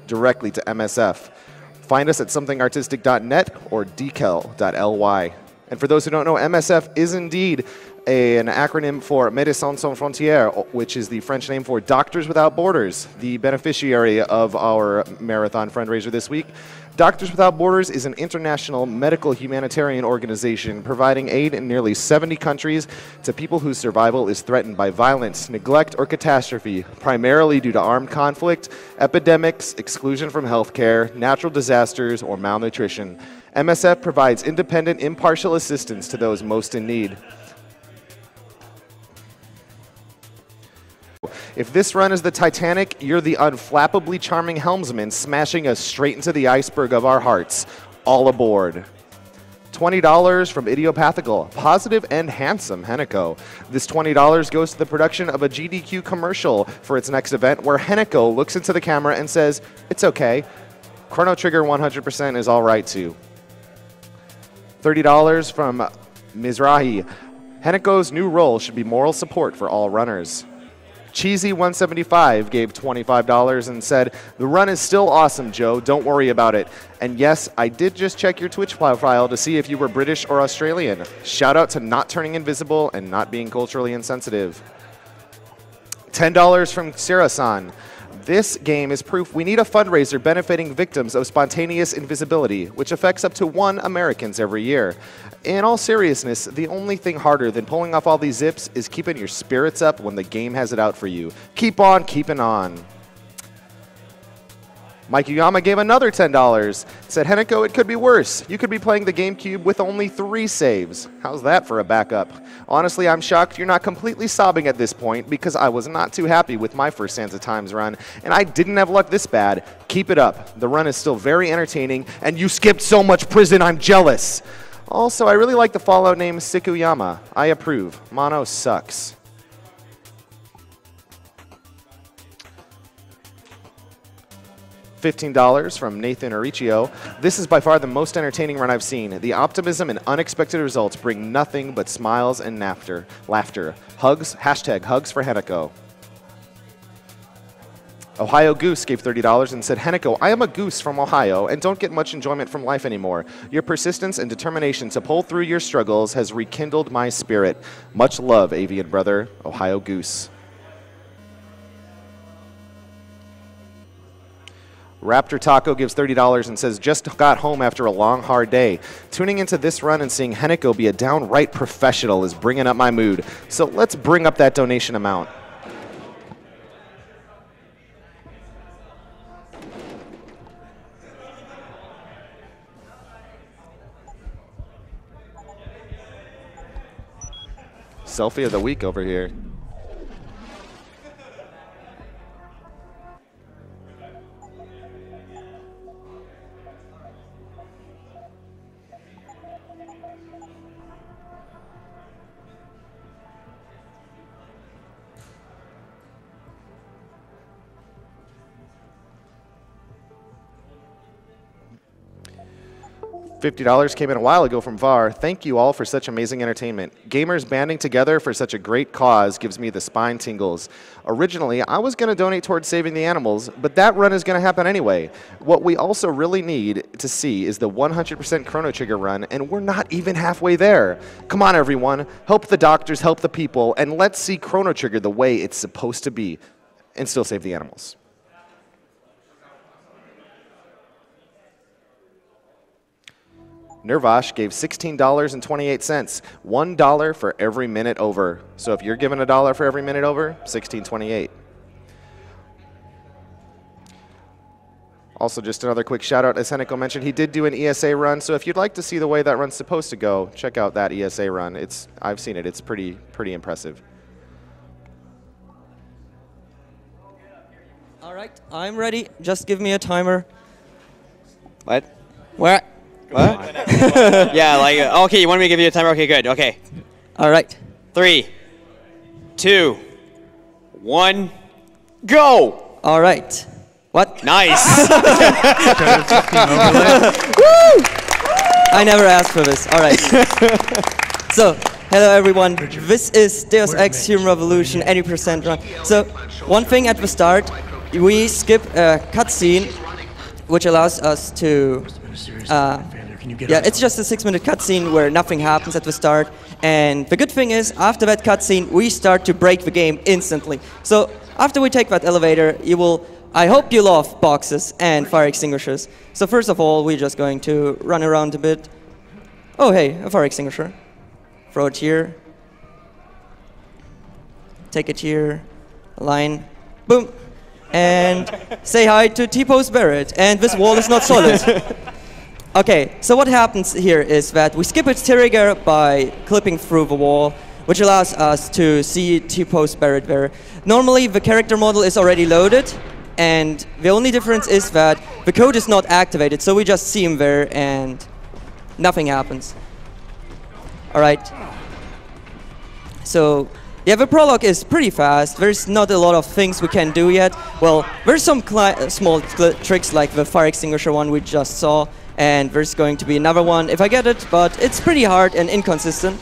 directly to MSF. Find us at somethingartistic.net or decal.ly. And for those who don't know, MSF is indeed an acronym for Médecins Sans Frontières, which is the French name for Doctors Without Borders, the beneficiary of our marathon fundraiser this week. Doctors Without Borders is an international medical humanitarian organization providing aid in nearly 70 countries to people whose survival is threatened by violence, neglect, or catastrophe, primarily due to armed conflict, epidemics, exclusion from healthcare, natural disasters, or malnutrition. MSF provides independent, impartial assistance to those most in need. If this run is the Titanic, you're the unflappably charming helmsman smashing us straight into the iceberg of our hearts. All aboard. $20 from Idiopathical, positive and handsome Heinki. This $20 goes to the production of a GDQ commercial for its next event where Heinki looks into the camera and says, "It's okay. Chrono Trigger 100% is all right too." $30 from Mizrahi. Henneko's new role should be moral support for all runners. Cheesy175 gave $25 and said, "The run is still awesome, Joe. Don't worry about it. And yes, I did just check your Twitch profile to see if you were British or Australian. Shout out to not turning invisible and not being culturally insensitive." $10 from Sirasan. This game is proof we need a fundraiser benefiting victims of spontaneous invisibility, which affects up to 1 Americans every year. In all seriousness, the only thing harder than pulling off all these zips is keeping your spirits up when the game has it out for you. Keep on keeping on. Mike Uyama gave another $10. Said, "Heinki, it could be worse. You could be playing the GameCube with only 3 saves. How's that for a backup? Honestly, I'm shocked you're not completely sobbing at this point because I was not too happy with my first Sands of Times run, and I didn't have luck this bad. Keep it up. The run is still very entertaining, and you skipped so much prison, I'm jealous. Also, I really like the Fallout name Sikuyama. I approve. Mono sucks." $15 from Nathan Orichio. "This is by far the most entertaining run I've seen. The optimism and unexpected results bring nothing but smiles and laughter. Hugs, hashtag hugs for Heinki." Ohio Goose gave $30 and said, "Heinki, I am a goose from Ohio and don't get much enjoyment from life anymore. Your persistence and determination to pull through your struggles has rekindled my spirit. Much love, avian brother." Ohio Goose. Raptor Taco gives $30 and says, "Just got home after a long, hard day. Tuning into this run and seeing Heinki be a downright professional is bringing up my mood. So let's bring up that donation amount." Selfie of the week over here. $50 came in a while ago from VAR. "Thank you all for such amazing entertainment. Gamers banding together for such a great cause gives me the spine tingles. Originally, I was going to donate towards saving the animals, but that run is going to happen anyway. What we also really need to see is the 100% Chrono Trigger run, and we're not even halfway there. Come on, everyone. Help the doctors, help the people, and let's see Chrono Trigger the way it's supposed to be and still save the animals." Nervash gave $16.28, $1 for every minute over. So if you're giving $1 for every minute over, $16.28. Also, just another quick shout out, as Heinki mentioned, he did do an ESA run. So if you'd like to see the way that run's supposed to go, check out that ESA run. I've seen it. It's pretty impressive. All right, I'm ready. Just give me a timer. What? Where? What? Yeah, like, okay, you want me to give you a timer? Okay, good, okay. All right. 3, 2, 1, go! All right. What? Nice! Woo! I never asked for this. All right. So, hello everyone. This is Deus Ex Human Revolution 80% run. So, one thing at the start, we skip a cutscene, which allows us to. Yeah, it's just a 6-minute cutscene where nothing happens at the start. And the good thing is, after that cutscene, we start to break the game instantly. So after we take that elevator, you will. I hope you love boxes and fire extinguishers. So first of all, we're just going to run around a bit. Oh hey, a fire extinguisher. Throw it here. Take it here. Line. Boom. And say hi to T-Pose Barrett. And this wall is not solid. Okay, so what happens here is that we skip its trigger by clipping through the wall, which allows us to see T-Pose Barrett there. Normally, the character model is already loaded, and the only difference is that the code is not activated, so we just see him there, and nothing happens. All right. So, yeah, the prologue is pretty fast. There's not a lot of things we can do yet. Well, there's some small tricks like the fire extinguisher one we just saw, and there's going to be another one if I get it, but it's pretty hard and inconsistent.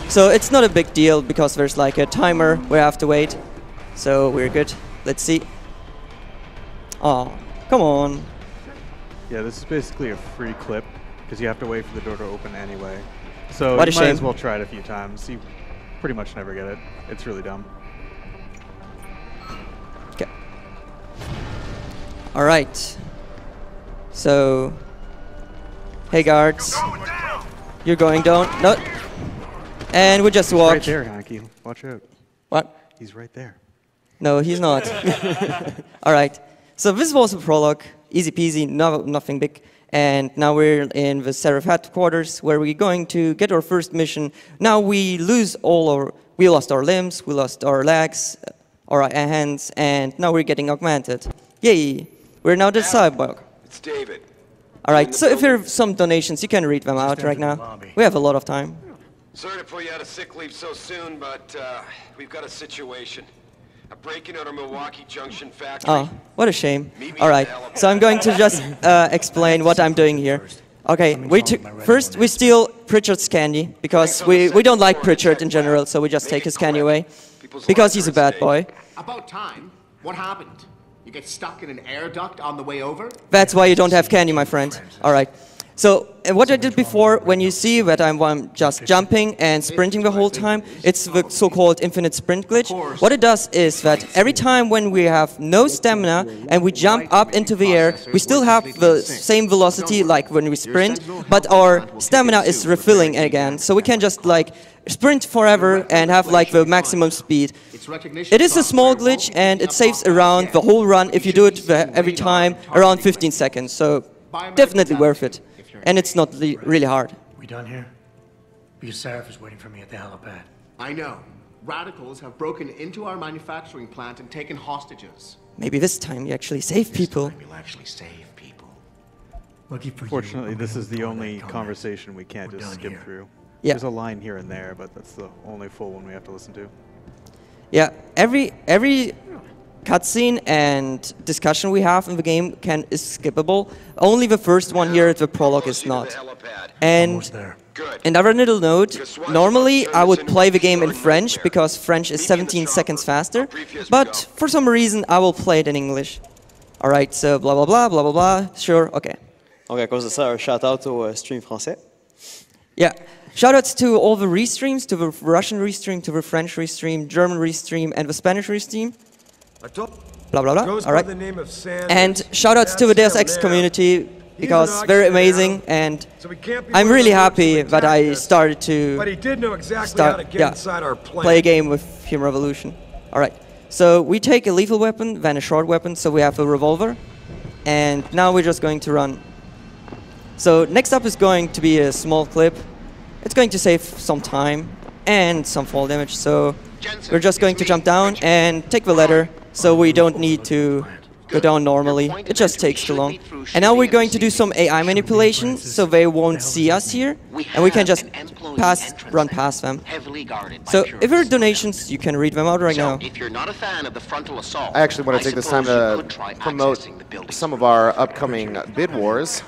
So it's not a big deal because there's like a timer we have to wait. So we're good. Let's see. Oh, come on. Yeah, this is basically a free clip because you have to wait for the door to open anyway. So What a you might shame. as well try it a few times. You pretty much never get it. It's really dumb. Okay. All right. So, hey guards, you're going down. No. And we just walk. Right there, Heinki. Watch out. What? He's right there. No, he's not. All right. So this was the prologue. Easy peasy, nothing big. And now we're in the Seraph headquarters where we're going to get our first mission. Now we lost our limbs, we lost our legs, our hands, and now we're getting augmented. Yay! We're now the cyborg. It's David. All right, so if there are some donations, you can read them out right now. We have a lot of time. Sorry to pull you out of sick leave so soon, but we've got a situation. A break-in at our Milwaukee Junction factory. Oh, what a shame. All right, so I'm going to just explain what I'm doing here. Okay, first we steal Pritchard's candy, because we don't like Pritchard in general, so we just take his candy away, because he's a bad boy. About time. What happened? You get stuck in an air duct on the way over? That's why you don't have candy, my friend. All right. So what I did before, when you see that I'm just jumping and sprinting the whole time, it's the so-called infinite sprint glitch. What it does is that every time when we have no stamina and we jump up into the air, we still have the same velocity like when we sprint, but our stamina is refilling again. So we can just like sprint forever and have like the maximum speed. It is a small glitch and it saves around the whole run if you do it every time around 15 seconds. So definitely worth it. And it's not really hard. We done here? Because Seraph is waiting for me at the helipad. I know. Radicals have broken into our manufacturing plant and taken hostages. Maybe this time you actually save people. We'll actually save people. Lucky for Fortunately, you, this is the we're only coming. conversation we can't We're just done skip here. through. Yeah. There's a line here and there, but that's the only full one we have to listen to. Yeah, every cutscene and discussion we have in the game is skippable. Only the first one here, the prologue, is not. And Almost there. another little note, normally I would play the game in French because French is 17 seconds faster, but for some reason I will play it in English. Alright, so blah blah blah, blah blah blah, sure, okay. Donc à cause de ça, un shout-out au stream français. Yeah, shoutouts to all the restreams, to the Russian restream, to the French restream, German restream, and the Spanish restream. Blah blah blah. All right. And shoutouts to the Deus Ex community because they're amazing, and I'm really happy that I started to play a game with Human Revolution. All right. So we take a lethal weapon, then a short weapon. So we have a revolver, and now we're just going to run. So next up is going to be a small clip. It's going to save some time and some fall damage. So we're just going to jump down and take the ladder, so we don't need to go down normally. It just takes too long. And now we're going to do some AI manipulation, so they won't see us here, and we can just run past them. So if there are donations, you can read them out right now. If you're not a fan of the frontal assault, I actually want to take this time to promote some of our upcoming bid wars.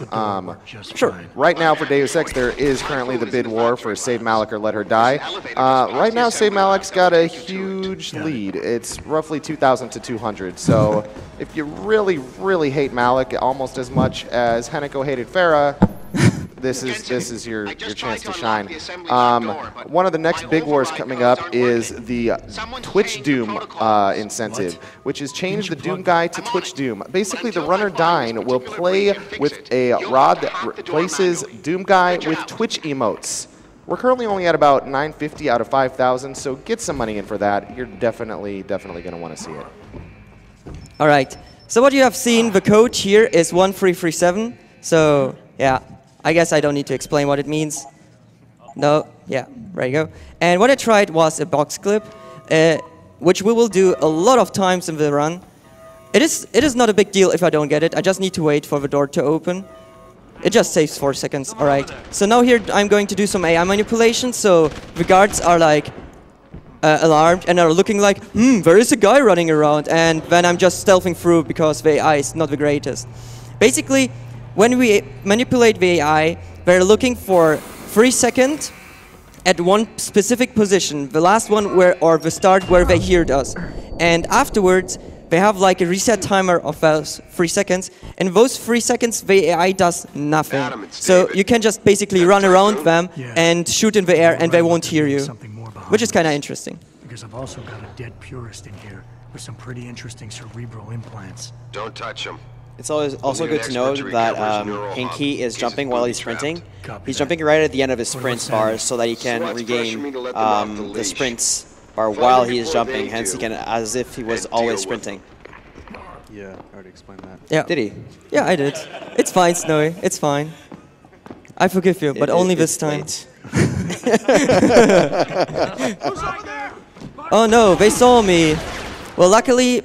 Sure. Right now for Deus Ex, there is currently the bid war for Save Malik or Let Her Die. Right now, Save Malik's got a huge lead. It's roughly 2,000 to 200. So if you really, really hate Malik almost as much as Heneko hated Farah, this is your chance to shine. One of the next big wars coming up is the Twitch Doom incentive, which has changed the Doom guy to Twitch Doom. Basically, the runner dying will play with a rod that replaces Doom guy with Twitch emotes. We're currently only at about 950 out of 5,000, so get some money in for that. You're definitely going to want to see it. All right. So what you have seen, the code here is 1337. So yeah, I guess I don't need to explain what it means. No, yeah, there you go. And what I tried was a box clip, which we will do a lot of times in the run. It is not a big deal if I don't get it. I just need to wait for the door to open. It just saves 4 seconds. All right. So now here I'm going to do some AI manipulation. So the guards are like alarmed and are looking like, there is a guy running around. And then I'm just stealthing through because the AI is not the greatest. Basically, when we manipulate the AI, they're looking for 3 seconds at one specific position. The last one or the start where they heard us. And afterwards, they have like a reset timer of those 3 seconds. And those 3 seconds, the AI does nothing. So you can just basically run around them and shoot in the air and they won't hear you. Which is kind of interesting. Because I've also got a dead purist in here with some pretty interesting cerebral implants. Don't touch him. It's also good to know that Heinki is jumping while he's sprinting. He's jumping right at the end of his sprint bar so that he can regain the sprints bar while he is jumping, hence he can, as if he was always sprinting. Yeah, I already explained that. Yeah. Did he? Yeah, I did. It's fine, Snowy. It's fine. I forgive you, but only this time. Oh no, they saw me. Well, luckily,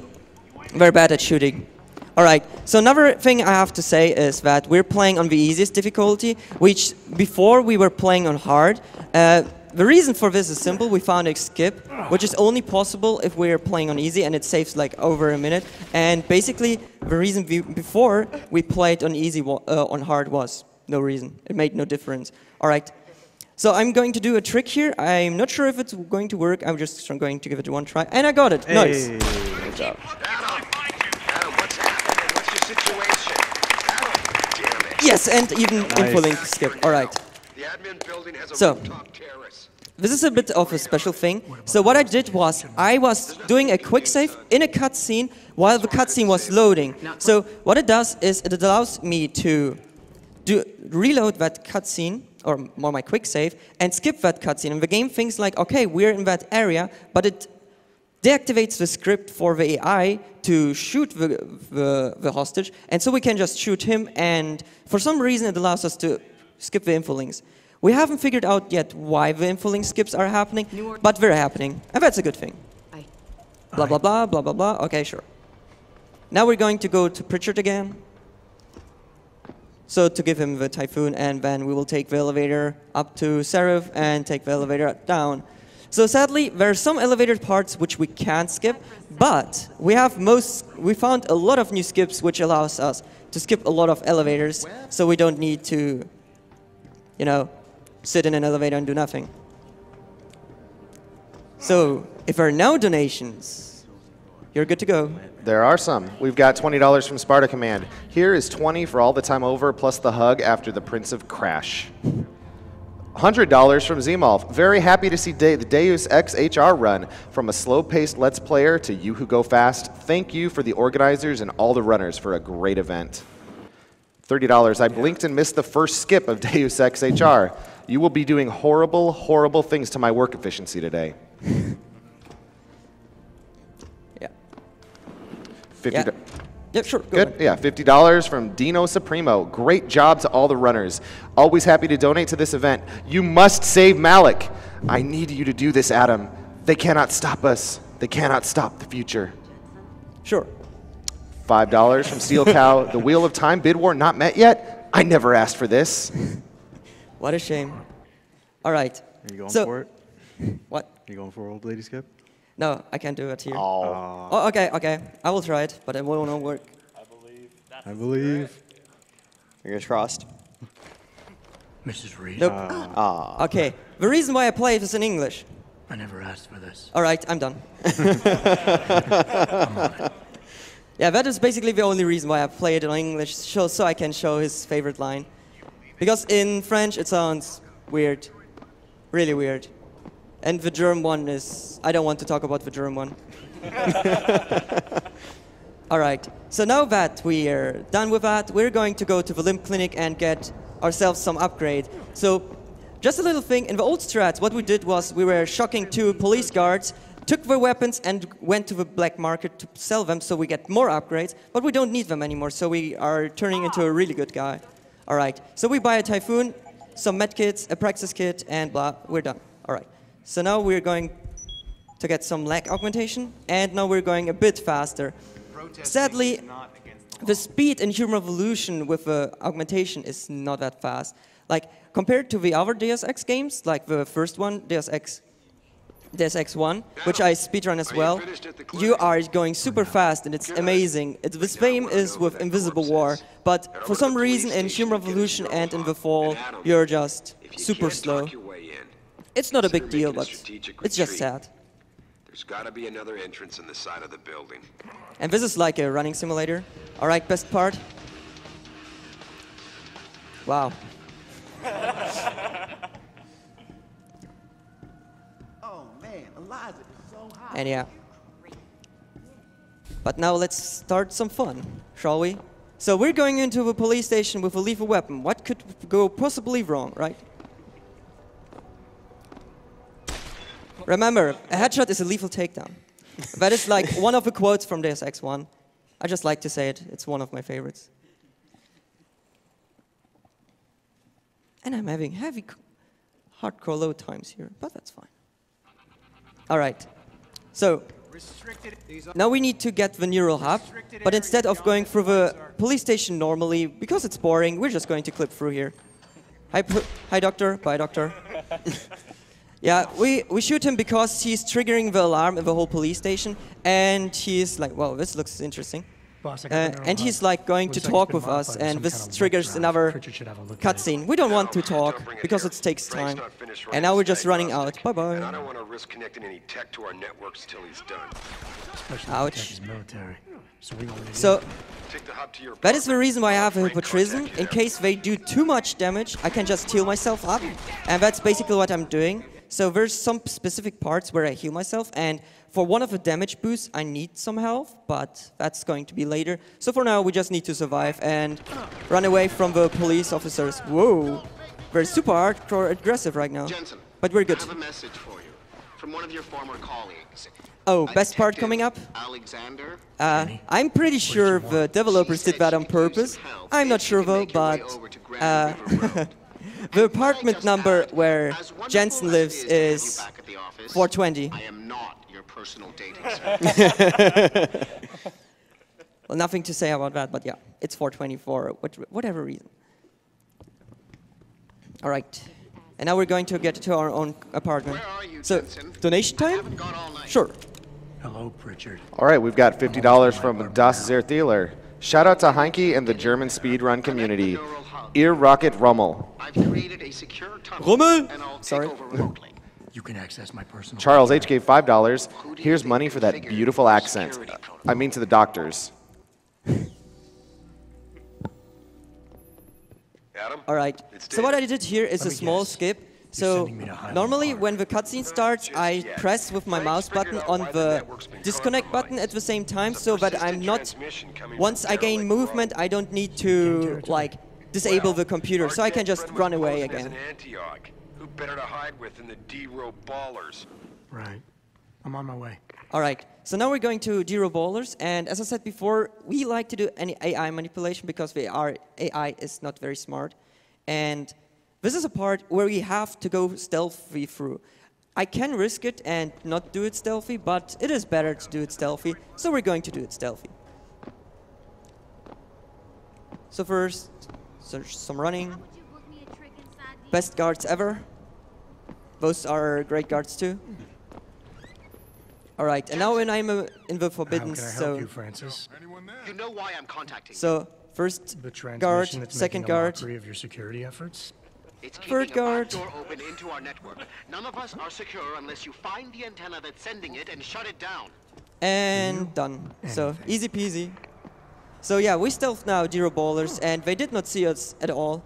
they're bad at shooting. Alright, so another thing I have to say is that we're playing on the easiest difficulty, which before we were playing on hard. The reason for this is simple. We found a skip, which is only possible if we're playing on easy, and it saves like over a minute. And basically, the reason before we played on easy on hard was no reason. It made no difference. Alright, so I'm going to do a trick here. I'm not sure if it's going to work. I'm just going to give it one try. And I got it. Hey. Nice. Good job. Yes, and even info-link skip. All right. So, this is a bit of a special thing. So what I did was, I was doing a quick save in a cutscene while the cutscene was loading. So what it does is it allows me to reload that cutscene, or more my quick save, and skip that cutscene. And the game thinks like, okay, we're in that area, but it deactivates the script for the AI to shoot the hostage, and so we can just shoot him, and for some reason it allows us to skip the info links. We haven't figured out yet why the info link skips are happening, but they're happening, and that's a good thing. Blah, blah, blah, blah, blah, blah. Okay, sure. Now we're going to go to Pritchard again. So to give him the Typhoon, and then we will take the elevator up to Seraph and take the elevator down. So sadly, there are some elevator parts which we can't skip, but we found a lot of new skips which allows us to skip a lot of elevators, so we don't need to, you know, sit in an elevator and do nothing. So if there are no donations, you're good to go. There are some. We've got $20 from Sparta Command. Here is 20 for all the time over, plus the hug after the Prince of Crash. $100 from Zimolf. Very happy to see the Deus Ex HR run. From a slow-paced Let's Player to you who go fast, thank you for the organizers and all the runners for a great event. $30. I blinked and missed the first skip of Deus Ex HR. You will be doing horrible, horrible things to my work efficiency today. Yeah. $50. Yep, sure. Good. Yeah, $50 from Dino Supremo. Great job to all the runners. Always happy to donate to this event. You must save Malik. I need you to do this, Adam. They cannot stop us. They cannot stop the future. Sure. $5 from Steel Cow. The Wheel of Time bid war not met yet? I never asked for this. What a shame. All right. Are you going so, for it? What? Are you going for old lady skip? No, I can't do it here. Oh. Oh, okay, okay. I will try it, but it won't work. I believe. Fingers crossed. Mrs. Reed. Nope. Okay. The reason why I play it is in English. I never asked for this. All right, I'm done. Yeah, that is basically the only reason why I play it in English, so I can show his favorite line. Because in French it sounds weird, really weird. And the German one is, I don't want to talk about the German one. All right, so now that we are done with that, we're going to go to the limb clinic and get ourselves some upgrade. So just a little thing, in the old strats, what we did was we were shocking 2 police guards, took their weapons and went to the black market to sell them so we get more upgrades, but we don't need them anymore, so we are turning into a really good guy. All right, so we buy a Typhoon, some medkits, a Praxis kit, and blah, we're done. All right, so now we're going to get some lag augmentation, and now we're going a bit faster. Sadly, the speed in Human Revolution with the augmentation is not that fast. Like, compared to the other Deus Ex games, like the first one, Deus Ex 1, which I speedrun as well, you are going super fast and it's amazing. The same is with Invisible War, but for some reason in Human Revolution and in The Fall, you're just super slow. It's not a big deal, but it's just sad. There's got to be another entrance in the side of the building. And this is like a running simulator. All right, best part. Wow. Oh man, Eliza is so hot. And yeah. But now let's start some fun, shall we? So we're going into the police station with a lethal weapon. What could go possibly wrong, right? Remember, a headshot is a lethal takedown. That is like one of the quotes from Deus Ex 1. I just like to say it. It's one of my favorites. And I'm having heavy hardcore load times here, but that's fine. All right. So now we need to get the neural hub, but instead of going through the police station normally, because it's boring, we're just going to clip through here. Hi, doctor. Bye, doctor. Yeah, we shoot him because he's triggering the alarm in the whole police station, and he's like, well, this looks interesting. Boss, And he's like going to talk with us, and this triggers another cutscene. We don't want to talk because it takes time, and now we're just running out. Bye-bye. And I don't want to risk connecting any tech to our networks till he's done. Ouch. Military. So Take the hub to your that is the reason why I have a Hypotrism. In case they do too much damage, I can just heal myself up, and that's basically what I'm doing. So there's some specific parts where I heal myself, and for one of the damage boosts, I need some health, but that's going to be later. So for now, we just need to survive and run away from the police officers. Whoa, we're super hardcore aggressive right now, Jensen, but we're good. I have a message for you from one of your former colleagues. Oh, best part coming up? Alexander. I'm pretty sure the developers did that on purpose. I'm not sure though, but the apartment number where Jensen lives is 420. I am not your personal dating service. Well, nothing to say about that, but yeah, it's 420 for whatever reason. All right, and now we're going to get to our own apartment. Where are you, So, Jensen? donation I time? haven't gone all night. Sure. Hello, Pritchard. All right, we've got $50 from Das Zerthiler. Shout out to Heinki and the German speedrun community. Ear Rocket Rummel. I've created a secure tunnel, Rummel! and I'll take Sorry. over remotely. You can access my personal... Charles H gave $5. Here's money for that beautiful accent. I mean to the doctors. Adam? All right. So what I did here is a small skip. So sending me to Highland normally Park. when the cutscene starts, I press with my mouse button on the disconnect button at the same time, so that I'm not, once I gain movement, I don't need to like disable the computer, so I can just run away again. Who better to hide with than the D-Row ballers? Right. I'm on my way. All right. So now we're going to Zero Ballers, and as I said before, we like to do any AI manipulation because our AI is not very smart, and this is a part where we have to go stealthy through. I can risk it and not do it stealthy, but it is better to do it stealthy, so we're going to do it stealthy. So first, there's some running. Best guards ever. Those are great guards too. All right, and now when I'm in the Forbidden How can I help Zone. you, Francis? You know why I'm contacting you. So first The guard, transmission that's second making a guard. mockery of your security efforts? It's Third keeping a guard. backdoor open into our network. None of us are secure unless you find the antenna that's sending it and shut it down. And done. So easy peasy. So yeah, we stealth now, Zero Ballers, and they did not see us at all.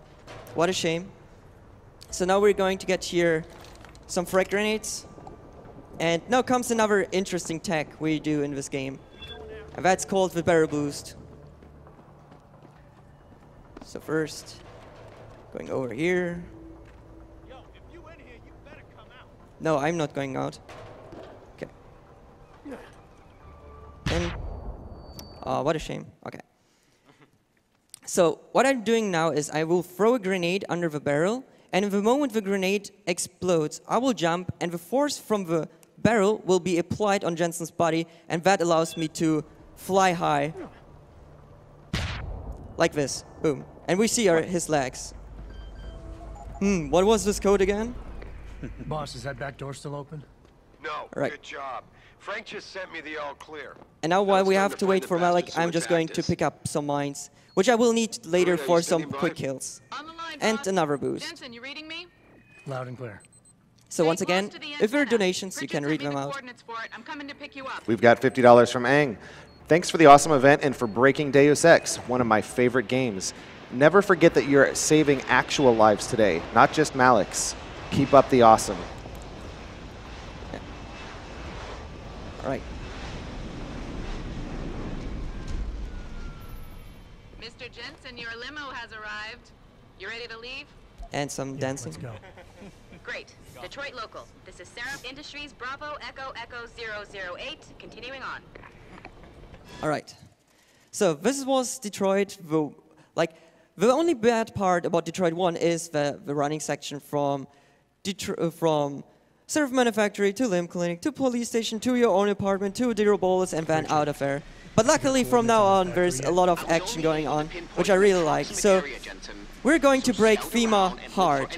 What a shame. So now we're going to get here some frag grenades. And now comes another interesting tech we do in this game. And that's called the barrel boost. So first, going over here. No, I'm not going out. Okay. And, what a shame. Okay. So what I'm doing now is I will throw a grenade under the barrel, and in the moment the grenade explodes, I will jump, and the force from the barrel will be applied on Jensen's body, and that allows me to fly high. Like this. Boom. And we see his legs. What was this code again? Boss, is that back door still open? No, Right. good job. Frank just sent me the all clear. And now while it's we time have to to find wait the for Malik, fastest I'm sword just to going act to as. pick up some mines, which I will need later Are you for some standing by? quick kills. On the line, And boss. another boost. Jensen, you reading me? Loud and clear. So Stay once close again, to the if there are antenna. donations, you Richard can sent read me them the out. coordinates for it. I'm coming to pick you up. We've got $50 from Aang. Thanks for the awesome event and for breaking Deus Ex, one of my favorite games. Never forget that you're saving actual lives today, not just Malik's. Keep up the awesome. All right. Mr. Jensen, your limo has arrived. You ready to leave? And some dancing. Let's go. Great. Detroit local. This is Sarah Industries Bravo Echo Echo 008. Continuing on. All right. So this was Detroit. The only bad part about Detroit 1 is the running section from surf manufactory to limb clinic to police station to your own apartment to Zero Bowlers and then out of there. But luckily from now on there's a lot of action going on, which I really like. So we're going to break FEMA hard.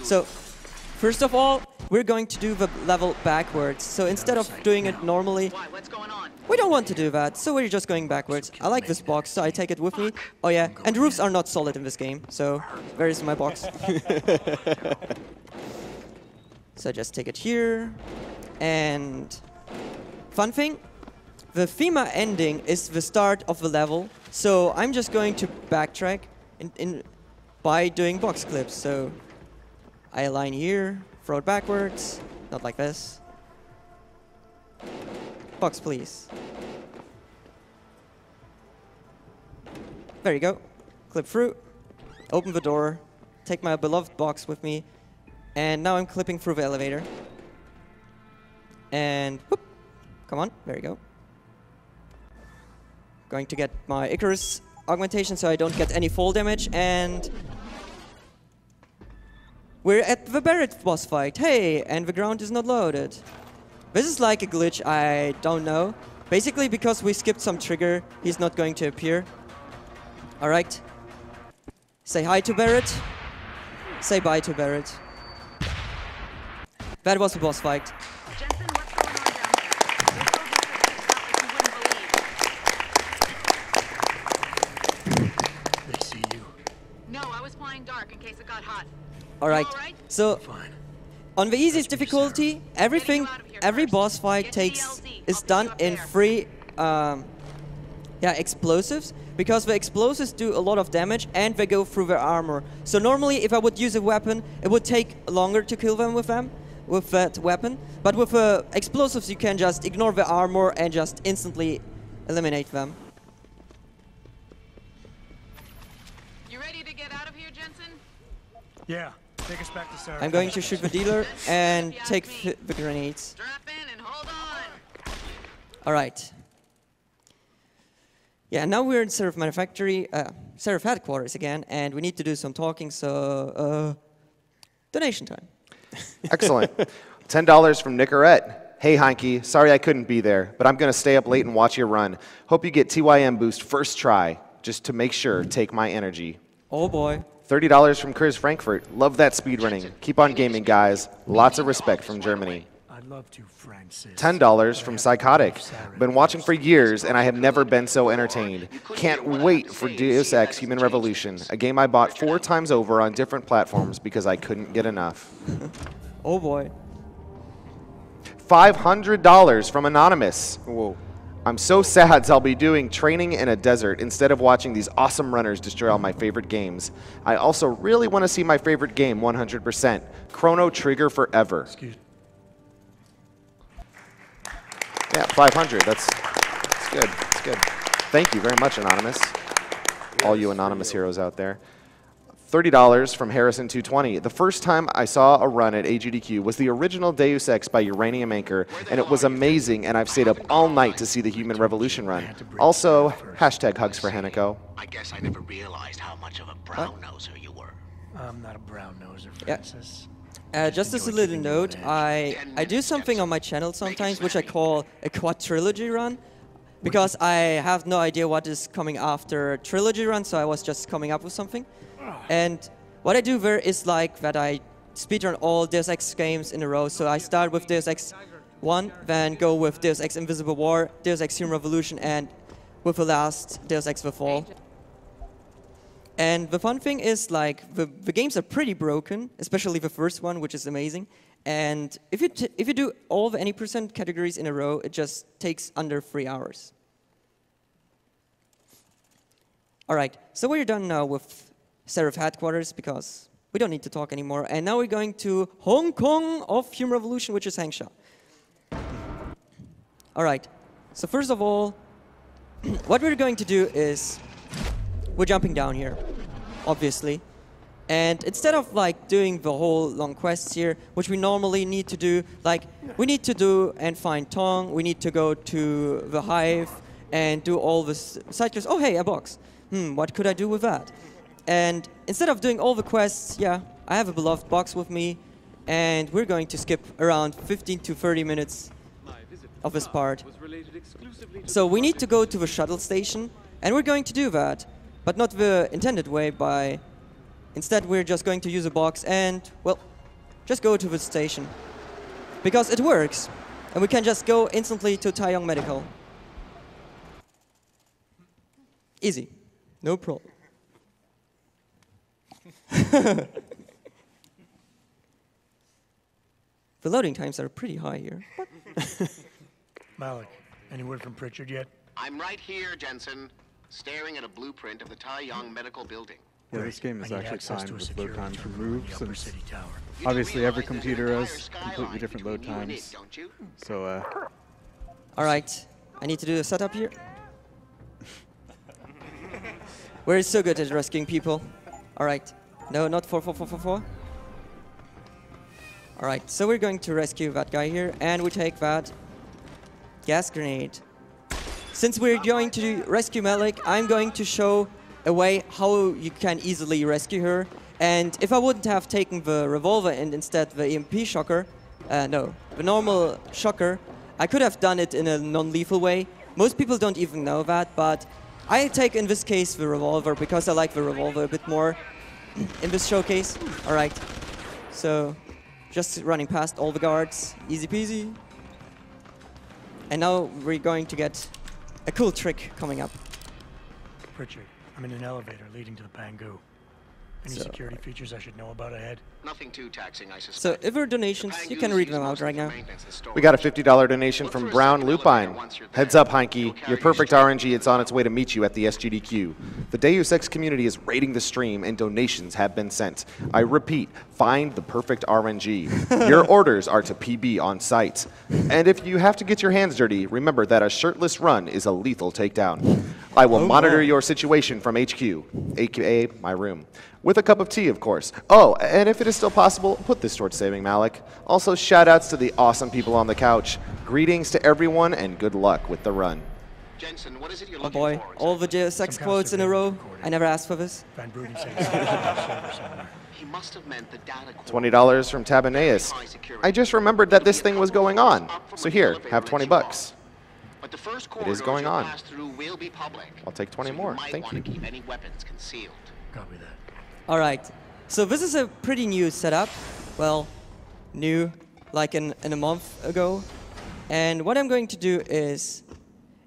So first of all, we're going to do the level backwards. So instead of doing it normally, Why? What's going on? we don't want to do that, so we're just going backwards. I like this box, so I take it with me. Oh yeah, and roofs are not solid in this game, so where is my box? So just take it here. And fun thing, the FEMA ending is the start of the level, so I'm just going to backtrack by doing box clips. So I align here, throw it backwards, not like this. Box, please. There you go. Clip through, open the door, take my beloved box with me, and now I'm clipping through the elevator. And whoop, come on, there you go. Going to get my Icarus augmentation so I don't get any fall damage, and we're at the Barrett boss fight. Hey, and the ground is not loaded. This is like a glitch, I don't know. Basically, because we skipped some trigger, he's not going to appear. All right. Say hi to Barrett. Say bye to Barrett. That was the boss fight. Jensen, what's going on down there? This will be stuff like you wouldn't believe. They see you. No, I was flying dark in case it got hot. All right. All right. So Fine. on the easiest difficulty, every boss fight is done in 3 explosives, because the explosives do a lot of damage and they go through their armor. So normally if I would use a weapon, it would take longer to kill them with that weapon. But with explosives you can just ignore the armor and just instantly eliminate them. You ready to get out of here, Jensen? Yeah. Take us back to Sarah. I'm going to shoot the dealer and take the grenades. Strap in and hold on. All right. Yeah, now we're in Seraph Manufactory, Seraph headquarters again, and we need to do some talking, so donation time. Excellent. $10 from Nicorette. Hey, Heinki, sorry I couldn't be there, but I'm going to stay up late and watch your run. Hope you get TYM boost first try, just to make sure, take my energy. Oh boy. $30 from Chris Frankfurt. Love that speedrunning. Keep on gaming, guys. Lots of respect from Germany. I'd love to, Francis. $10 from Psychotic. Been watching for years, and I have never been so entertained. Can't wait for Deus Ex Human Revolution, a game I bought 4 times over on different platforms because I couldn't get enough. Oh boy. $500 from Anonymous. Whoa. I'm so sad I'll be doing training in a desert instead of watching these awesome runners destroy all my favorite games. I also really want to see my favorite game 100%. Chrono Trigger forever. Excuse. Yeah, 500. That's good. That's good. Thank you very much, Anonymous. All you anonymous heroes out there. $30 from Harrison220. The first time I saw a run at AGDQ was the original Deus Ex by Uranium Anchor, and it was amazing, and I've stayed up all night to see the Human Revolution run. Also, hashtag hugs for Hanako. I guess I never realized how much of a brown-noser you were. I'm not a brown-noser, Francis. Just as a little note, I do something on my channel sometimes which I call a quadrilogy run, because I have no idea what is coming after a trilogy run, so I was just coming up with something. And what I do there is like that I speedrun all Deus Ex games in a row. So I start with Deus Ex 1, then go with Deus Ex Invisible War, Deus Ex Human Revolution, and with the last Deus Ex The Fall. And the fun thing is, like, the games are pretty broken, especially the first one, which is amazing. And if you do all the any % categories in a row, it just takes under 3 hours. All right, so we're done now with Seraph headquarters because we don't need to talk anymore. And now we're going to Hong Kong of Human Revolution, which is Hangsha. All right, so first of all, what we're going to do is we're jumping down here, obviously. And instead of like doing the whole long quests here, which we normally need to do, like we need to do and find Tong, we need to go to the Hive and do all the side quests. Oh, hey, a box. What could I do with that? And instead of doing all the quests, yeah, I have a beloved box with me, and we're going to skip around 15 to 30 minutes of this part. So we need to go to the shuttle station, and we're going to do that, but not the intended way by... Instead, we're just going to use a box and, well, just go to the station. Because it works, and we can just go instantly to Taeyong Medical. Easy, no problem. The loading times are pretty high here. Malik, any word from Pritchard yet? I'm right here, Jensen, staring at a blueprint of the Taeyong Medical Building. Yeah, this game is actually timed with load times room removed, in the Upper since City Tower. obviously every computer has completely different load times. So, All right, I need to do the setup here. We're so good at rescuing people. All right, no, not 44444. All right, so we're going to rescue that guy here, and we take that gas grenade. Since we're going to rescue Malik, I'm going to show a way how you can easily rescue her. And if I wouldn't have taken the revolver and instead the EMP shocker, no, the normal shocker, I could have done it in a non-lethal way. Most people don't even know that, but I take in this case the revolver because I like the revolver a bit more in this showcase. All right, so just running past all the guards, easy peasy. And now we're going to get a cool trick coming up. Pritchard, I'm in an elevator leading to the Pangu. Any security features I should know about ahead? Nothing too taxing, I suspect. So if there are donations, you can read them out right now. We got a $50 donation from Brown Lupine. Heads up, Heinki. Your perfect RNG, it's on its way to meet you at the SGDQ. The Deus Ex community is raiding the stream, and donations have been sent. I repeat, find the perfect RNG. Your orders are to PB on site. And if you have to get your hands dirty, remember that a shirtless run is a lethal takedown. I will monitor your situation from HQ, aka my room, with a cup of tea, of course. Oh, and if it is still possible, put this towards saving Malik. Also, shout-outs to the awesome people on the couch. Greetings to everyone, and good luck with the run. Jensen, what is it you're Oh looking boy, for? all the Deus Ex quotes in a row. I never asked for this. Van Bruden said he's on the server somewhere. He must have meant the data $20 from Tabaneus. I just remembered that this thing was going on. So here, have 20 bucks. But the first It is going on. pass through will be public. I'll take 20 so more. You might Thank want you. to keep any weapons concealed. Copy that. All right, so this is a pretty new setup. Well, new, like in a month ago. And what I'm going to do is,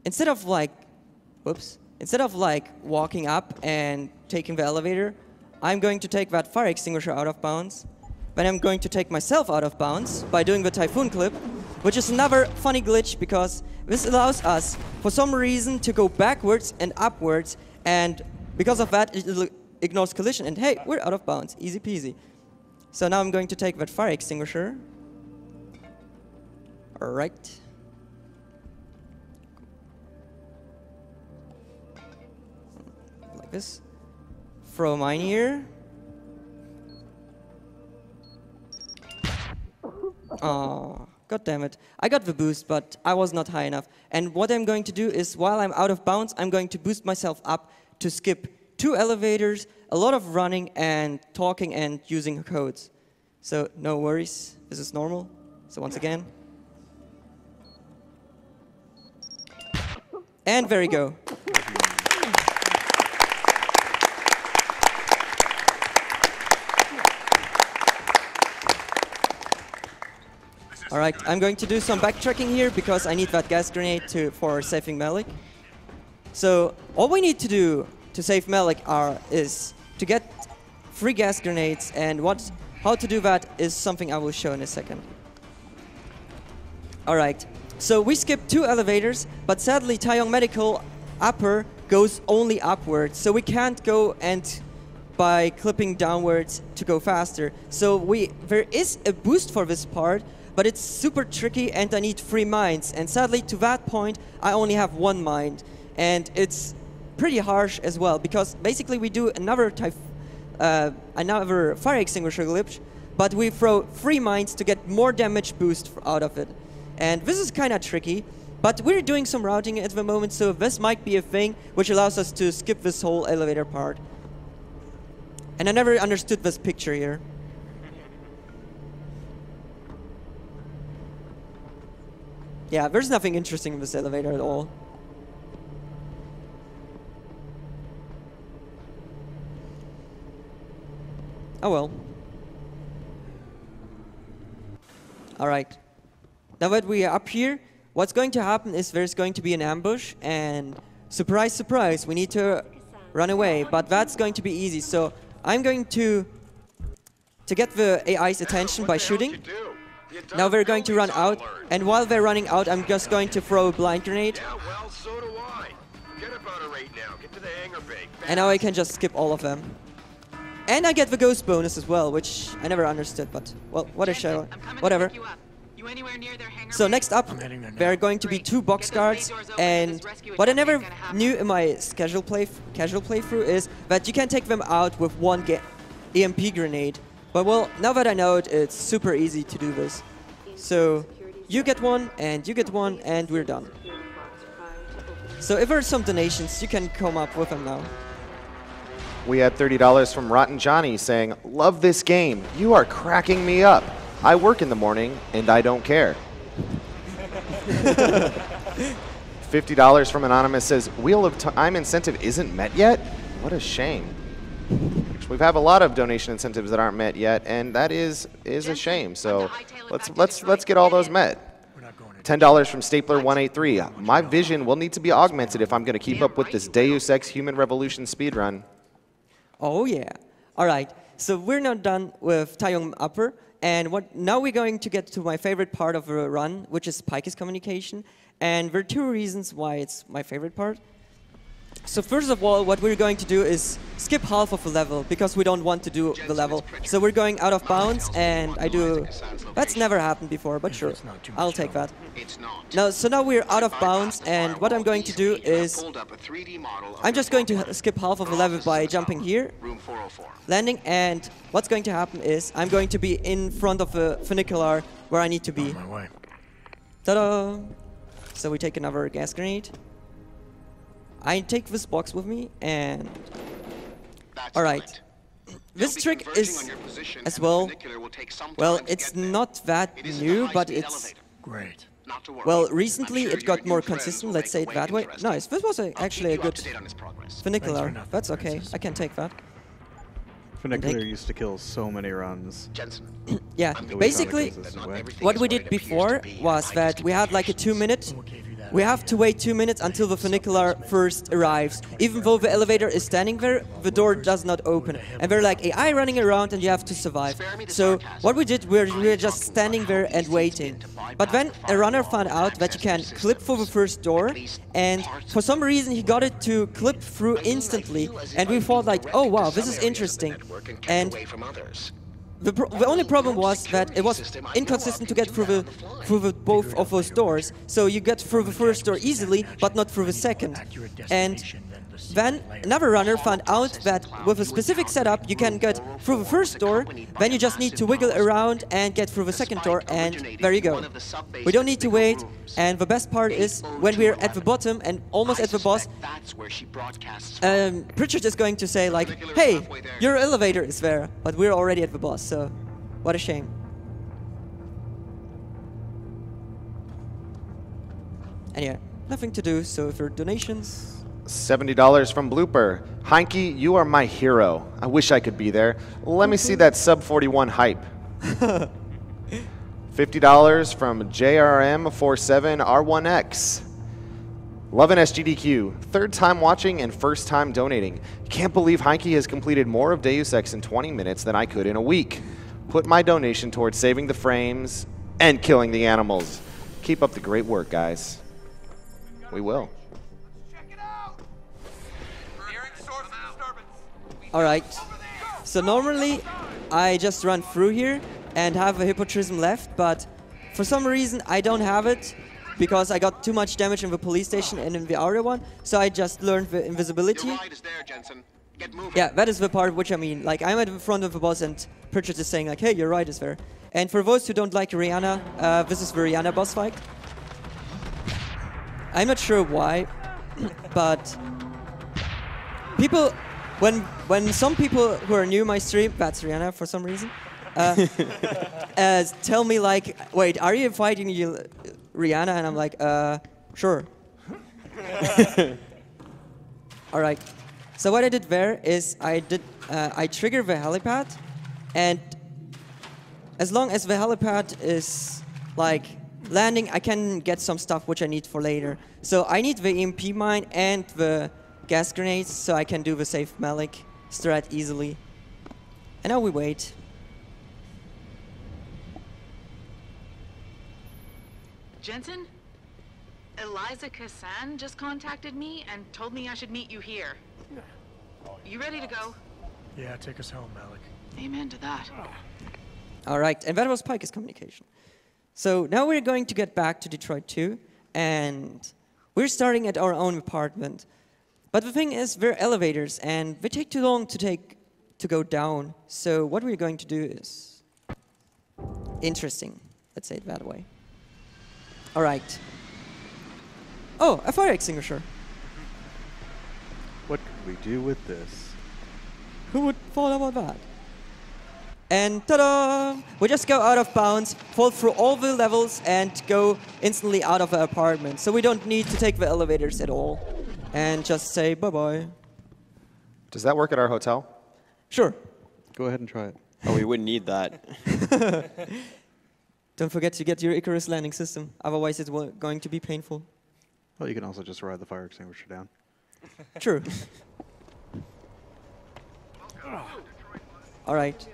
instead of like walking up and taking the elevator, I'm going to take that fire extinguisher out of bounds. Then I'm going to take myself out of bounds by doing the typhoon clip. which is another funny glitch because this allows us, for some reason, to go backwards and upwards, and because of that, it ignores collision, and hey, we're out of bounds. Easy peasy. So now I'm going to take that fire extinguisher. Alright. Like this. Throw mine here. Oh, god damn it. I got the boost, but I was not high enough. And what I'm going to do is, while I'm out of bounds, I'm going to boost myself up to skip 2 elevators, a lot of running and talking and using codes. So no worries, this is normal. So once again. And there we go. Alright, I'm going to do some backtracking here because I need that gas grenade for saving Malik. So all we need to do to save Malik is to get 3 gas grenades, and how to do that is something I will show in a second. Alright, so we skipped 2 elevators, but sadly Taeyong Medical upper goes only upwards, so we can't go and by clipping downwards to go faster. So there is a boost for this part, but it's super tricky and I need 3 mines. And sadly, to that point, I only have 1 mine. And it's pretty harsh as well, because basically we do another fire extinguisher glitch, but we throw 3 mines to get more damage boost out of it. And this is kind of tricky, but we're doing some routing at the moment, so this might be a thing which allows us to skip this whole elevator part. And I never understood this picture here. Yeah, there's nothing interesting in this elevator at all. Oh well. Alright. Now that we are up here, what's going to happen is there's going to be an ambush, and surprise, surprise, we need to run away, but that's going to be easy. So I'm going to get the AI's attention by shooting. Now they're going to run out, and while they're running out, I'm just going to throw a blind grenade. Yeah, well, so do I. Forget about it right now. Get to the hangar bay. And now I can just skip all of them. And I get the ghost bonus as well, which I never understood, but, well, what a show. Whatever. So next up, there are going to be 2 box guards, and what I never knew in my casual playthrough is that you can take them out with 1 EMP grenade. But well, now that I know it, it's super easy to do this. So you get 1, and you get 1, and we're done. So if there are some donations, you can come up with them now. We had $30 from Rotten Johnny saying, "Love this game. You are cracking me up. I work in the morning, and I don't care." $50 from Anonymous says, "Wheel of Time incentive isn't met yet? What a shame." We have a lot of donation incentives that aren't met yet, and that is a shame. So let's get all those met. $10 from Stapler183. My vision will need to be augmented if I'm going to keep up with this Deus Ex Human Revolution speedrun. Oh yeah. All right. So we're now done with Taeyong Upper, and now we're going to get to my favorite part of the run, which is Pike's communication. And there are 2 reasons why it's my favorite part. So first of all, what we're going to do is skip half of the level, because we don't want to do the level. So we're going out of bounds, and that's never happened before, but sure, I'll take that. So now we're out of bounds, and what I'm going to do is I'm just going to skip half of the level by jumping here, landing, and what's going to happen is I'm going to be in front of the funicular where I need to be. Ta-da! So we take another gas grenade. I take this box with me, and alright. This trick is as well, it's not that new, but it's great. Well, recently it got more consistent, let's say it that way. Nice, this was actually a good funicular. That's okay, I can take that. Funicular used to kill so many runs. Yeah, basically, what we did before was that we had like a 2-minute we have to wait 2 minutes until the funicular first arrives. Even though the elevator is standing there, the door does not open. And we're like AI running around and you have to survive. So what we did, we were just standing there and waiting. But then a runner found out that you can clip through the first door, and for some reason he got it to clip through instantly, and we thought like, oh wow, this is interesting. And the only problem was that it was inconsistent to get through both of those doors. So you get through the first door easily, but not through the second. And then another runner found out that with a specific setup you can get through the first door, then you just need to wiggle around and get through the second door, and there you go. We don't need to wait, and the best part is when we're at the bottom and almost at the boss, Pritchard is going to say like, hey, your elevator is there, but we're already at the boss, so what a shame. Anyway, nothing to do, so for donations... $70 from Blooper. Heinki, you are my hero. I wish I could be there. Let me see that sub 41 hype. $50 from JRM47R1X. Love an SGDQ. Third time watching and first time donating. Can't believe Heinki has completed more of Deus Ex in 20 minutes than I could in a week. Put my donation towards saving the frames and killing the animals. Keep up the great work, guys. We will. Alright, so normally I just run through here and have a Hippotrism left, but for some reason I don't have it because I got too much damage in the police station and in the other one, so I just learned the invisibility. Your ride is there, Jensen. Get moving. Yeah, that is the part which I mean. Like, I'm at the front of the boss and Pritchard is saying like, hey, your ride is there. And for those who don't like Rihanna, this is the Rihanna boss fight. I'm not sure why, but people... When some people who are new to my stream, that's Rihanna for some reason, tell me like, wait, are you fighting Rihanna? And I'm like, sure. All right. So what I did there is I triggered the helipad, and as long as the helipad is like landing, I can get some stuff which I need for later. So I need the EMP mine and the gas grenades, so I can do the safe Malik strat easily. And now we wait. Jensen? Eliza Kassan just contacted me and told me I should meet you here. You ready to go? Yeah, take us home, Malik. Amen to that. Alright, and that was Pike's communication. So now we're going to get back to Detroit 2, and we're starting at our own apartment. But the thing is, we're elevators, and they take too long to go down. So what we're going to do is interesting. Let's say it that way. All right. Oh, a fire extinguisher. What could we do with this? Who would thought about that? And ta-da! We just go out of bounds, fall through all the levels, and go instantly out of the apartment. So we don't need to take the elevators at all. And just say bye-bye. Does that work at our hotel? Sure. Go ahead and try it. Oh, we wouldn't need that. Don't forget to get your Icarus landing system. Otherwise, it's going to be painful. Well, you can also just ride the fire extinguisher down. True. All right.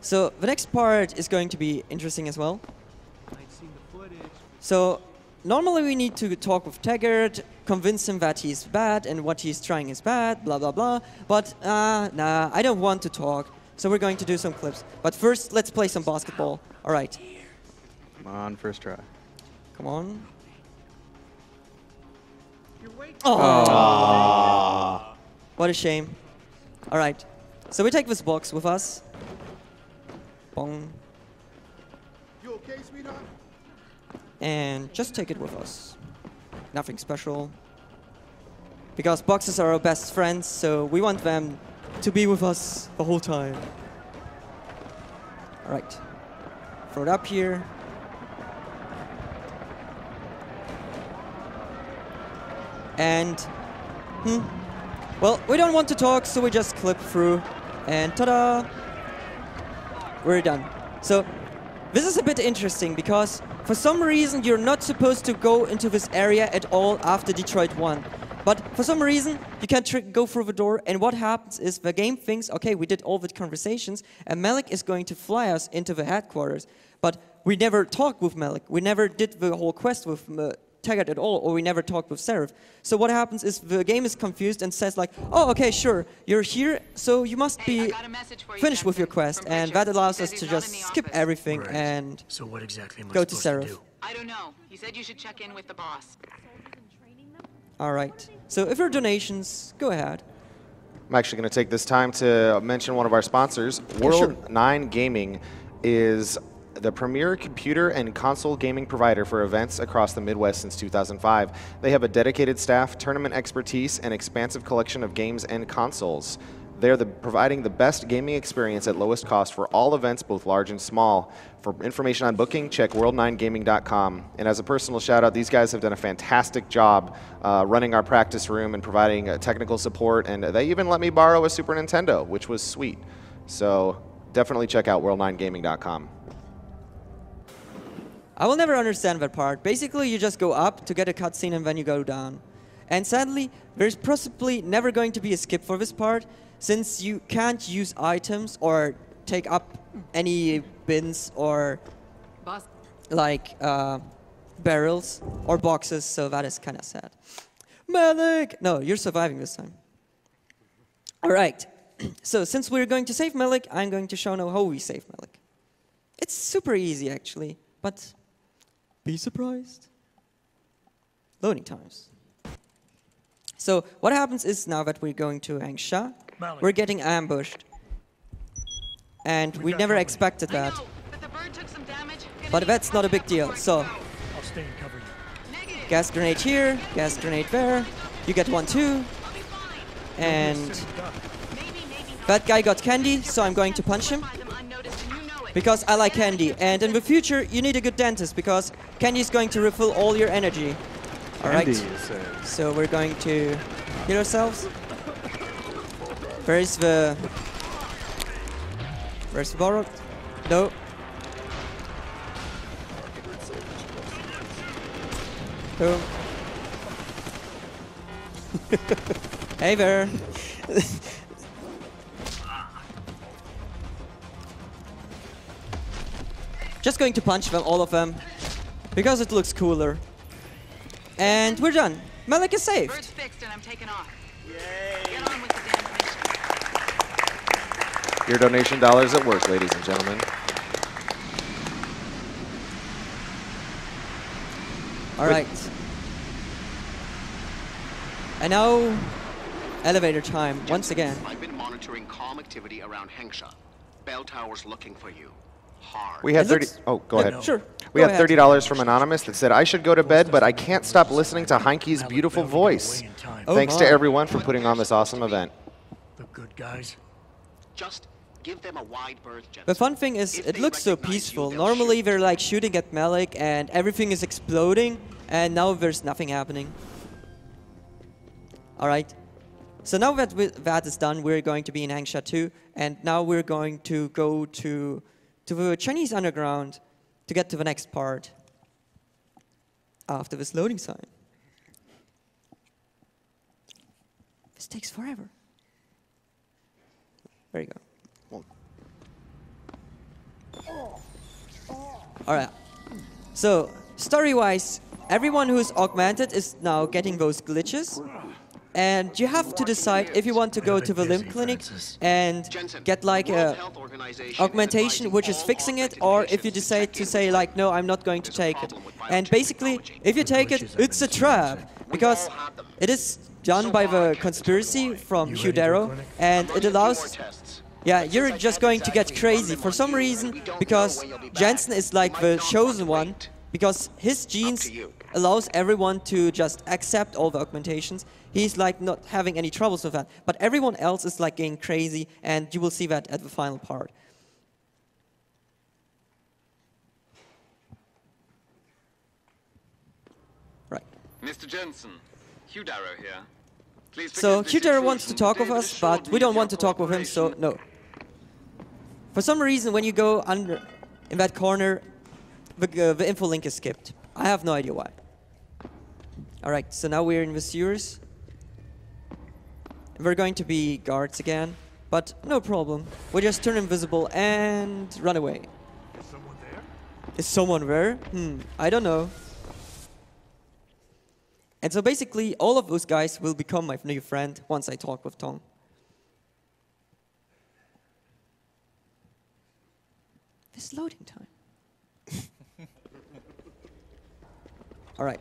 So the next part is going to be interesting as well. So normally we need to talk with Taggart, convince him that he's bad and what he's trying is bad, blah, blah, blah. But nah, I don't want to talk. So we're going to do some clips. But first, let's play some basketball. All right. Come on, first try. Come on. Oh. What a shame. All right. So we take this box with us. Bong. You okay, sweetheart? And just take it with us. Nothing special. Because boxes are our best friends, so we want them to be with us the whole time. All right. Throw it up here. And, well, we don't want to talk, so we just clip through. And ta-da! We're done. So, this is a bit interesting because for some reason, you're not supposed to go into this area at all after Detroit 1. But for some reason, you can't go through the door, and what happens is the game thinks, okay, we did all the conversations, and Malik is going to fly us into the headquarters. But we never talked with Malik. We never did the whole quest with Taggart at all, or we never talked with Seraph. So what happens is the game is confused and says like, oh, okay, sure, you're here, so you must be finished with your quest, and that allows us to just skip everything and So what exactly am I go to supposed Seraph. do? I don't know. He said you should check in with the boss. All right. So if there are donations, go ahead. I'm actually going to take this time to mention one of our sponsors. World 9 Gaming is the premier computer and console gaming provider for events across the Midwest since 2005. They have a dedicated staff, tournament expertise, and expansive collection of games and consoles. They're providing the best gaming experience at lowest cost for all events, both large and small. For information on booking, check world9gaming.com. And as a personal shout out, these guys have done a fantastic job running our practice room and providing technical support. And they even let me borrow a Super Nintendo, which was sweet. So definitely check out world9gaming.com. I will never understand that part. Basically, you just go up to get a cutscene and then you go down. And sadly, there's possibly never going to be a skip for this part, since you can't use items or take up any bins or like barrels or boxes, so that is kind of sad. Malik! No, you're surviving this time. All right. So since we're going to save Malik, I'm going to show now how we save Malik. It's super easy, actually, but be surprised. Loading times. So what happens is now that we're going to Angsha, we're getting ambushed. And we never expected that. But that's not a big deal. So I'll stay and cover you. gas grenade here, gas grenade there. You get one too. And that guy got candy, so I'm going to punch him. Because I like candy. And in the future, you need a good dentist, because candy is going to refill all your energy. Alright. So we're going to heal ourselves. Where's the borrowed? No. Boom. Hey there. Just going to punch them, all of them, because it looks cooler. And we're done. Malik is saved. Bird's fixed and I'm taking off. Yay. Get on with the damn mission. Your donation dollars at work, ladies and gentlemen. All right. And now, elevator time once again. I've been monitoring calm activity around Hengsha. Bell tower's looking for you. Hard. We had 30. Oh, go ahead. Sure. We had $30 from Anonymous that said, I should go to bed, but I can't stop listening to Heinki's beautiful voice. Thanks to everyone for putting on this awesome event. The good guys. Just give them a wide berth, Jensen. The fun thing is, it looks so peaceful. Normally they're like shooting at Malik and everything is exploding, and now there's nothing happening. All right. So now that that is done, we're going to be in Hengsha 2, and now we're going to go to the Chinese underground to get to the next part after this loading sign. This takes forever. There you go. All right. So story-wise, everyone who's augmented is now getting those glitches. And you have to decide if you want to go to the limb clinic and get like a augmentation which is fixing it, or if you decide to say like, no, I'm not going to take it. And basically, if you take it, it's a trap, because it is done by the conspiracy from Hugh Darrow, and it allows... Yeah, you're just going to get crazy for some reason, because Jensen is like the chosen one, because his genes allows everyone to just accept all the augmentations. He's like not having any troubles with that. But everyone else is like getting crazy, and you will see that at the final part. Right. Mr. Jensen, Hugh Darrow here. Please so Hugh Darrow wants to talk with us, but we don't want to talk with him, so no. For some reason, when you go under in that corner, the info link is skipped. I have no idea why. All right, so now we're in the sewers. We're going to be guards again, but no problem. We just turn invisible and run away. Is someone there? Is someone there? I don't know. And so basically, all of those guys will become my new friend once I talk with Tong. This loading time. All right.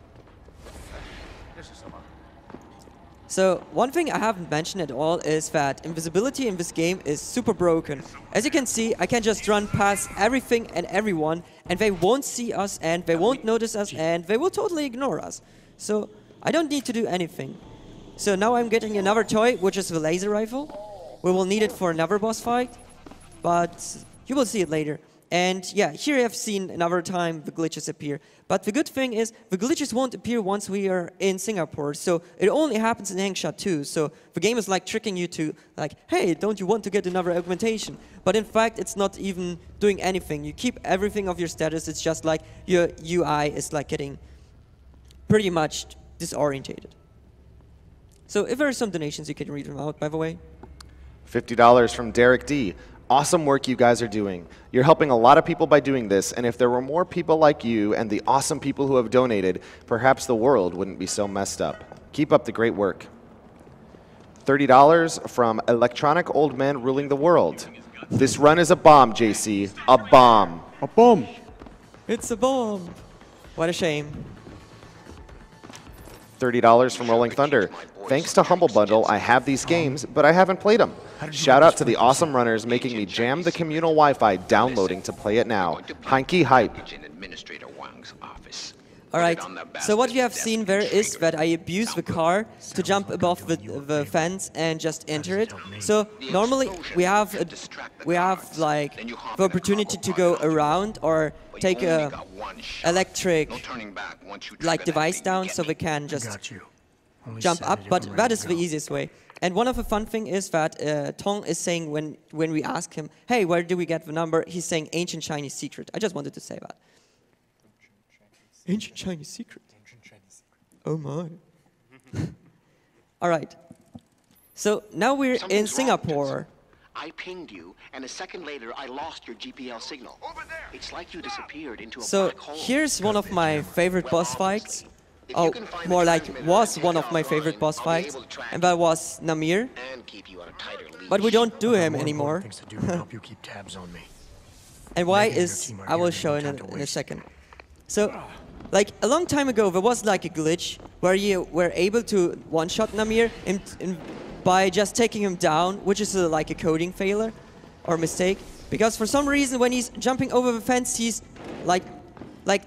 So one thing I haven't mentioned at all is that invisibility in this game is super broken. As you can see, I can just run past everything and everyone, and they won't see us, and they won't notice us, and they will totally ignore us. So I don't need to do anything. So now I'm getting another toy, which is the laser rifle. We will need it for another boss fight, but you will see it later. And yeah, here I've seen another time the glitches appear. But the good thing is, the glitches won't appear once we are in Singapore. So it only happens in Hangzhou too. So the game is like tricking you to like, hey, don't you want to get another augmentation? But in fact, it's not even doing anything. You keep everything of your status. It's just like your UI is like getting pretty much disorientated. So if there are some donations, you can read them out, by the way. $50 from Derek D. Awesome work you guys are doing. You're helping a lot of people by doing this, and if there were more people like you and the awesome people who have donated, perhaps the world wouldn't be so messed up. Keep up the great work. $30 from Electronic Old Man Ruling the World. This run is a bomb, JC. A bomb. A bomb. It's a bomb. What a shame. $30 from Rolling Thunder. Thanks to Humble Bundle, I have these games, but I haven't played them. Shout out to the awesome runners making me jam the communal Wi-Fi downloading to play it now. Heinki hype. Alright, so what you have seen there is that I abuse the car to jump above the fence and just enter it. So normally we have like the opportunity to go around or take a electric like device down so we can just jump up, but that is the easiest way. And one of the fun thing is that Tong is saying when we ask him, hey, where do we get the number? He's saying ancient Chinese secret. I just wanted to say that. Ancient Chinese secret. Oh my. All right. So now we're in Singapore. I pinged you, and a second later, I lost your GPL signal. It's like you disappeared into a So black hole. here's one of my favorite boss fights. Oh, more like was one of my favorite boss fights, and that was Namir. But we don't do him anymore. And why is I will show in a second. So, like a long time ago, there was like a glitch where you were able to one-shot Namir by just taking him down, which is like a coding failure or mistake. Because for some reason, when he's jumping over the fence, he's like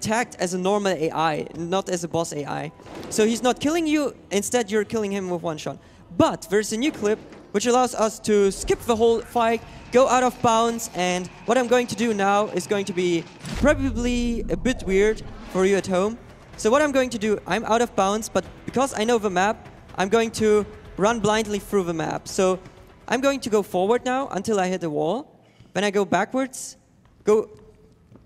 tagged as a normal AI, not as a boss AI. So he's not killing you, instead you're killing him with one shot. But there's a new clip which allows us to skip the whole fight, go out of bounds, and what I'm going to do now is going to be probably a bit weird for you at home. So what I'm going to do, I'm out of bounds, but because I know the map, I'm going to run blindly through the map. So I'm going to go forward now until I hit the wall. Then I go backwards, go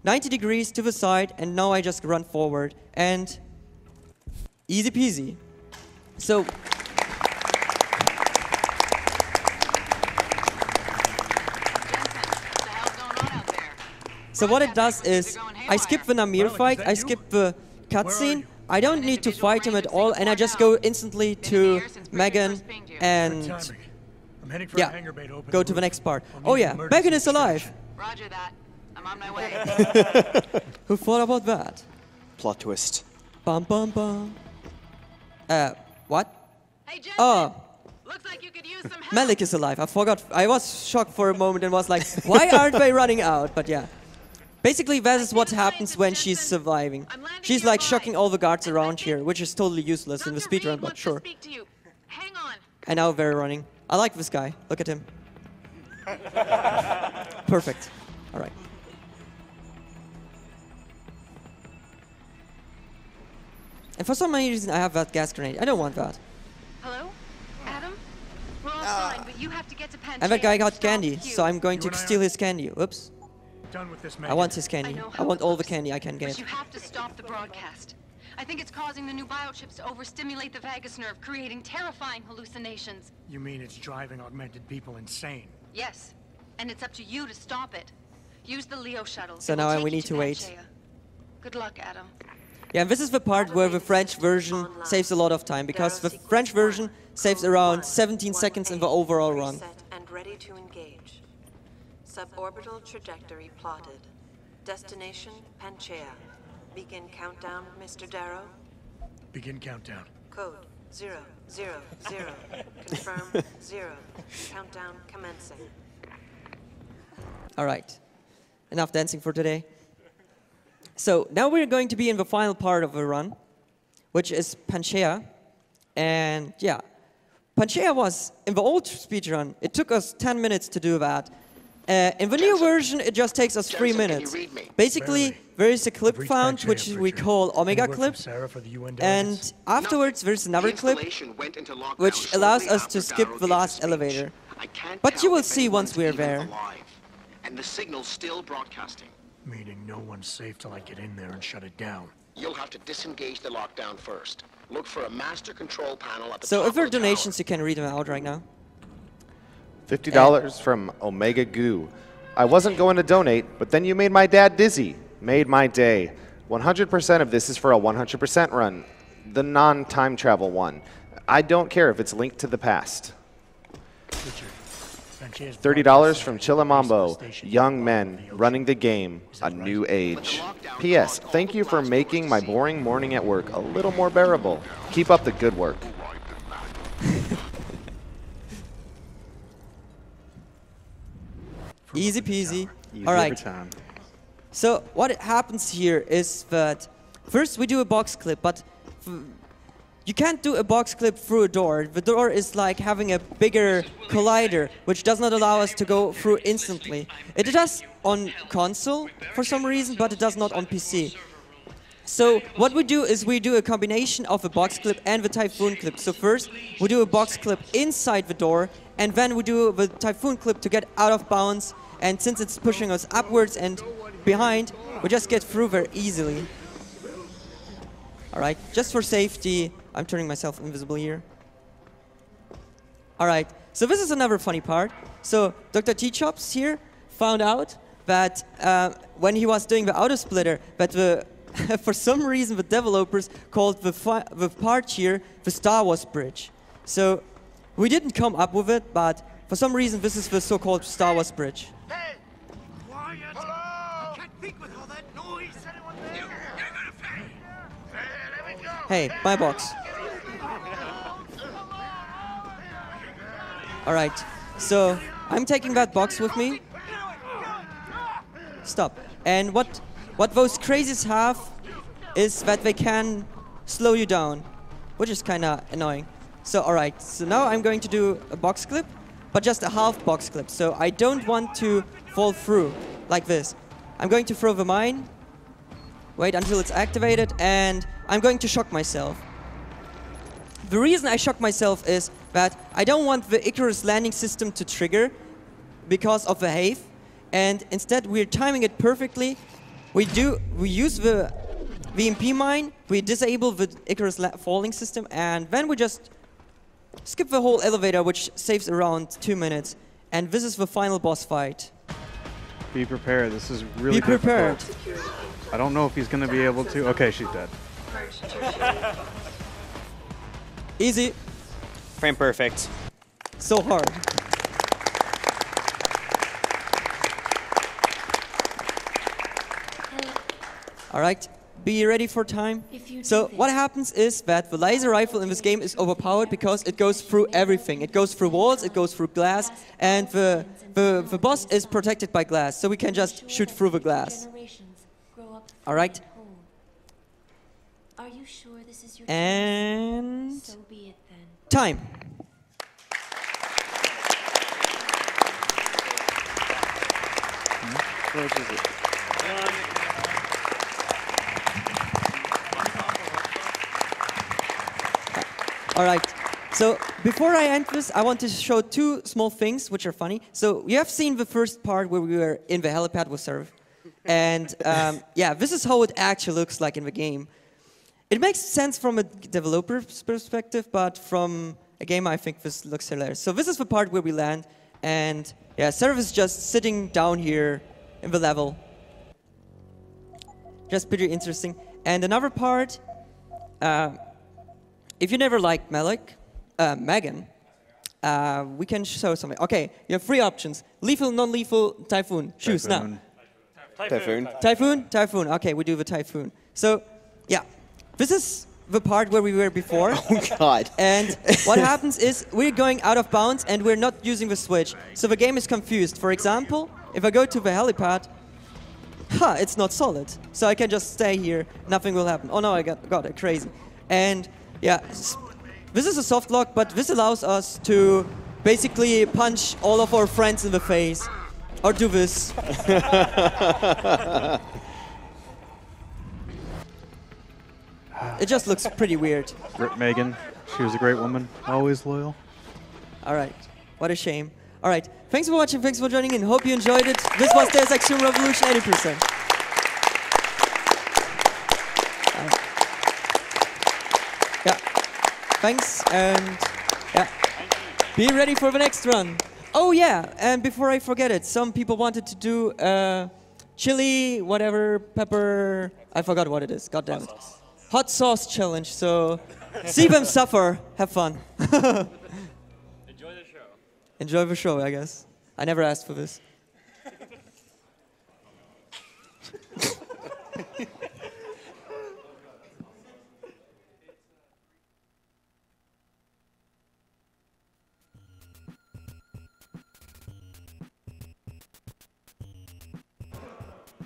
90 degrees to the side, and now I just run forward. And easy peasy. So what it does is, I skip the Namir fight, I skip the cutscene, I don't need to fight him at all, and I just go instantly to Megan and yeah, go to the next part. Oh yeah, Megan is alive! Roger that. I'm on my way. Who thought about that? Plot twist. Bum bum bum. What? Hey, Jensen. Oh. Looks like you could use some help. Malik is alive. I forgot. I was shocked for a moment and was like, why aren't they running out? But yeah. Basically, that is what happens when she's surviving. She's like shocking all the guards around here, which is totally useless in the speedrun, but sure. Hang on. And now they're running. I like this guy. Look at him. Perfect. All right. And for some reason, I have that gas grenade. I don't want that. Hello? Adam? We're all fine, but you have to get to Panchea. And that guy got Stop candy, you. so I'm going to steal his candy. Oops. done with this, I want his candy. know I how want it all the looks, candy I can but get. you have to stop the broadcast. I think it's causing the new biochips to overstimulate the vagus nerve, creating terrifying hallucinations. You mean it's driving augmented people insane? Yes, and it's up to you to stop it. Use the Leo shuttle. So It will now take we you need to wait. Pangaea. Good luck, Adam. Yeah, and this is the part where the French version saves a lot of time, because the French version saves around 17 seconds in the overall run. And ready to engage. Suborbital trajectory plotted. Destination Pangaea. Begin countdown, Mr. Darrow. Begin countdown. Code 000. Confirm 0. Countdown commencing. All right, enough dancing for today. So now we're going to be in the final part of the run, which is Pangaea. And yeah, Pangaea was, in the old speedrun, it took us 10 minutes to do that. In the new version, it just takes us 3 minutes. Basically, there is a clip found, which we call Omega clip. And afterwards, there's another clip, which allows us to skip the last elevator. But you will see once we're there. And the signal's still broadcasting. Meaning no one's safe till I get in there and shut it down. You'll have to disengage the lockdown first. Look for a master control panel at the So top if there are of the donations, you can read them out right now. $50 from Omega Goo. I wasn't going to donate, but then you made my dad dizzy. Made my day. 100% of this is for a 100% run. The non-time travel one. I don't care if it's linked to the past. $30 from Chillamambo. Young men running the game. A new age. P.S. Thank you for making my boring morning at work a little more bearable. Keep up the good work. Easy peasy. Easy All right. every time. So what happens here is that first we do a box clip, but you can't do a box clip through a door. The door is like having a bigger collider, which does not allow us to go through instantly. It does on console for some reason, but it does not on PC. So what we do is we do a combination of a box clip and the Typhoon clip. So first we do a box clip inside the door, and then we do the Typhoon clip to get out of bounds. And since it's pushing us upwards and behind, we just get through very easily. All right, just for safety, I'm turning myself invisible here. All right, so this is another funny part. So Dr. T-Chops here found out that when he was doing the auto splitter, that for some reason the developers called the part here the Star Wars bridge. So we didn't come up with it, but for some reason this is the so-called Star Wars bridge. Hey! Quiet! Hello? I can't think with all that noise. Anyone there? You're gonna pay! Let me go! Hey, my box. All right, so I'm taking that box with me. Stop. And what those crazies have is that they can slow you down, which is kind of annoying. So all right, so now I'm going to do a box clip, but just a half box clip. So I don't want to fall through like this. I'm going to throw the mine, wait until it's activated, and I'm going to shock myself. The reason I shock myself is that I don't want the Icarus landing system to trigger because of the HAVE, and instead we're timing it perfectly. We use the VMP mine, we disable the Icarus falling system, and then we just skip the whole elevator, which saves around 2 minutes. And this is the final boss fight. Be prepared. This is really difficult. Be prepared. I don't know if he's going to be able to. Okay, she's dead. Easy. Frame perfect. So hard. All right, be ready for time. So what happens is that the laser rifle in this game is overpowered because it goes through everything. It goes through walls, it goes through glass, and the boss is protected by glass, so we can just shoot through the glass. All right. Are you sure this is your and so be it then. Time. What is it? All right, so before I end this, I want to show two small things which are funny. So you have seen the first part where we were in the helipad with Seraph. And yeah, this is how it actually looks like in the game. It makes sense from a developer's perspective, but from a gamer, I think this looks hilarious. So this is the part where we land, and yeah, Seraph is just sitting down here in the level. Just pretty interesting. And another part, if you never liked Megan, we can show something. Okay, you have 3 options: lethal, non-lethal, typhoon. Choose now. Typhoon. Typhoon? Typhoon. Okay, we do the typhoon. So, yeah. This is the part where we were before. Oh, God. And what happens is we're going out of bounds and we're not using the switch. So the game is confused. For example, if I go to the helipad, it's not solid. So I can just stay here. Nothing will happen. Oh, no, I got it. Crazy. And, yeah, this is a soft lock, but this allows us to basically punch all of our friends in the face. Or do this. It just looks pretty weird. Megan, she was a great woman, always loyal. All right, what a shame. All right, thanks for watching, thanks for joining in. Hope you enjoyed it. This was Deus Ex Human Revolution 80%. Yeah, thanks, and yeah, be ready for the next run. Oh yeah, and before I forget it, some people wanted to do chili, whatever, pepper, I forgot what it is, god damn it. Hot sauce challenge, so see them suffer, have fun. Enjoy the show. Enjoy the show, I guess. I never asked for this.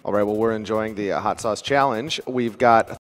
All right, well, we're enjoying the hot sauce challenge. We've got